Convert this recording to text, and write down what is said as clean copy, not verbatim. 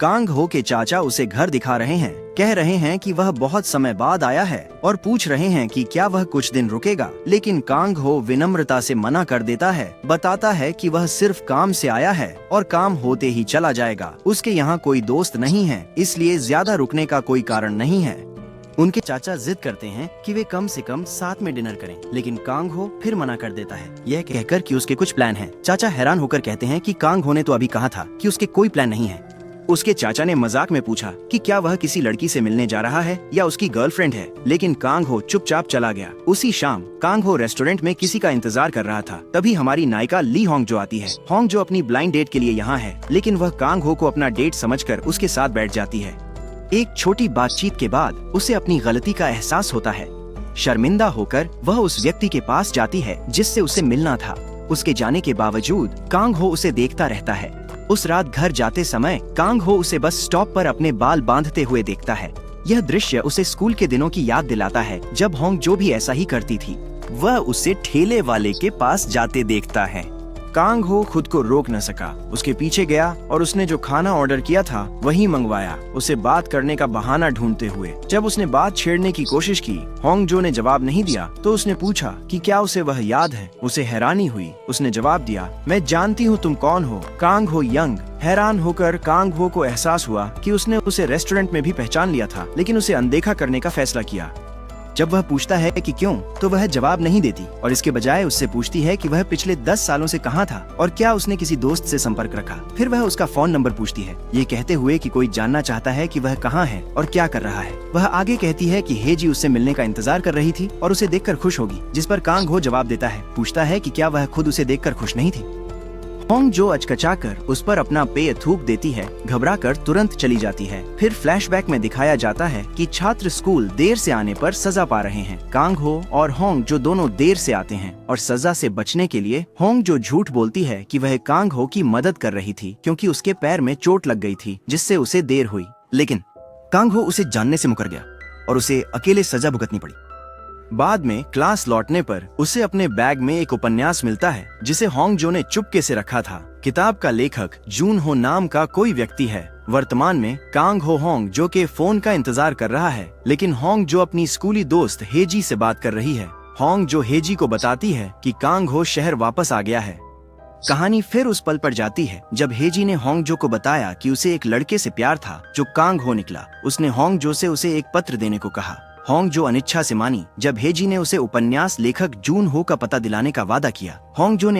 Kong हो के चाचा उसे घर दिखा रहे हैं, कह रहे हैं कि वह बहुत समय बाद आया है और पूछ रहे हैं कि क्या वह कुछ दिन रुकेगा, लेकिन कांग हो विनम्रता से मना कर देता है, बताता है कि वह सिर्फ काम से आया है और काम होते ही चला जाएगा। उसके यहाँ कोई दोस्त नहीं है, इसलिए ज्यादा रुकने का कोई कारण नहीं है। उनके चाचा जिद करते हैं कि वे कम से कम साथ में डिनर करें, लेकिन कांग हो फिर मना कर देता है, यह कहकर कि उसके कुछ प्लान हैं। चाचा हैरान होकर कहते हैं कि कांग हो ने तो अभी कहा था कि उसके कोई प्लान नहीं है। उसके चाचा ने मजाक में पूछा कि क्या वह किसी लड़की से मिलने जा रहा है या उसकी गर्लफ्रेंड है, लेकिन कांग हो चुपचाप चला गया। उसी शाम कांग हो रेस्टोरेंट में किसी का इंतजार कर रहा था। तभी हमारी नायिका ली होंग जो आती है। होंग जो अपनी ब्लाइंड डेट के लिए यहाँ है, लेकिन वह कांग हो को अपना डेट समझकर उसके साथ बैठ जाती है। एक छोटी बातचीत के बाद उसे अपनी गलती का एहसास होता है। शर्मिंदा होकर वह उस व्यक्ति के पास जाती है जिससे उसे मिलना था। उसके जाने के बावजूद कांग हो उसे देखता रहता है। उस रात घर जाते समय कांग हो उसे बस स्टॉप पर अपने बाल बांधते हुए देखता है। यह दृश्य उसे स्कूल के दिनों की याद दिलाता है, जब होंग जो भी ऐसा ही करती थी। वह उसे ठेले वाले के पास जाते देखता है। कांग हो खुद को रोक न सका, उसके पीछे गया और उसने जो खाना ऑर्डर किया था वही मंगवाया, उसे बात करने का बहाना ढूंढते हुए। जब उसने बात छेड़ने की कोशिश की, होंग जो ने जवाब नहीं दिया, तो उसने पूछा कि क्या उसे वह याद है। उसे हैरानी हुई। उसने जवाब दिया, मैं जानती हूँ तुम कौन हो, कांग हो यंग। हैरान होकर कांग हो को एहसास हुआ कि उसने उसे रेस्टोरेंट में भी पहचान लिया था, लेकिन उसे अनदेखा करने का फैसला किया। जब वह पूछता है कि क्यों, तो वह जवाब नहीं देती और इसके बजाय उससे पूछती है कि वह पिछले 10 सालों से कहाँ था और क्या उसने किसी दोस्त से संपर्क रखा। फिर वह उसका फोन नंबर पूछती है, ये कहते हुए कि कोई जानना चाहता है कि वह कहाँ है और क्या कर रहा है। वह आगे कहती है कि हेजी उससे मिलने का इंतजार कर रही थी और उसे देखकर खुश होगी, जिस पर कांग हो जवाब देता है, पूछता है कि क्या वह खुद उसे देखकर खुश नहीं थी। होंग जो अचकचाकर उस पर अपना पेय थूक देती है, घबराकर तुरंत चली जाती है। फिर फ्लैशबैक में दिखाया जाता है कि छात्र स्कूल देर से आने पर सजा पा रहे हैं। कांग हो और होंग जो दोनों देर से आते हैं और सजा से बचने के लिए होंग जो झूठ बोलती है कि वह कांग हो की मदद कर रही थी क्योंकि उसके पैर में चोट लग गई थी, जिससे उसे देर हुई। लेकिन कांग हो उसे जानने से मुकर गया और उसे अकेले सजा भुगतनी पड़ी। बाद में क्लास लौटने पर उसे अपने बैग में एक उपन्यास मिलता है जिसे होंग जो ने चुपके से रखा था। किताब का लेखक जून हो नाम का कोई व्यक्ति है। वर्तमान में कांग हो होंग जो के फोन का इंतजार कर रहा है, लेकिन होंग जो अपनी स्कूली दोस्त हेजी से बात कर रही है। होंग जो हेजी को बताती है कि कांग हो शहर वापस आ गया है। कहानी फिर उस पल पर जाती है जब हेजी ने होंग जो को बताया कि उसे एक लड़के से प्यार था जो कांग हो निकला। उसने होंग जो से उसे एक पत्र देने को कहा। होंग जो अनिच्छा से मानी जब हेजी ने उसे उपन्यास लेखक जून हो का पता दिलाने का वादा किया। होंग जो ने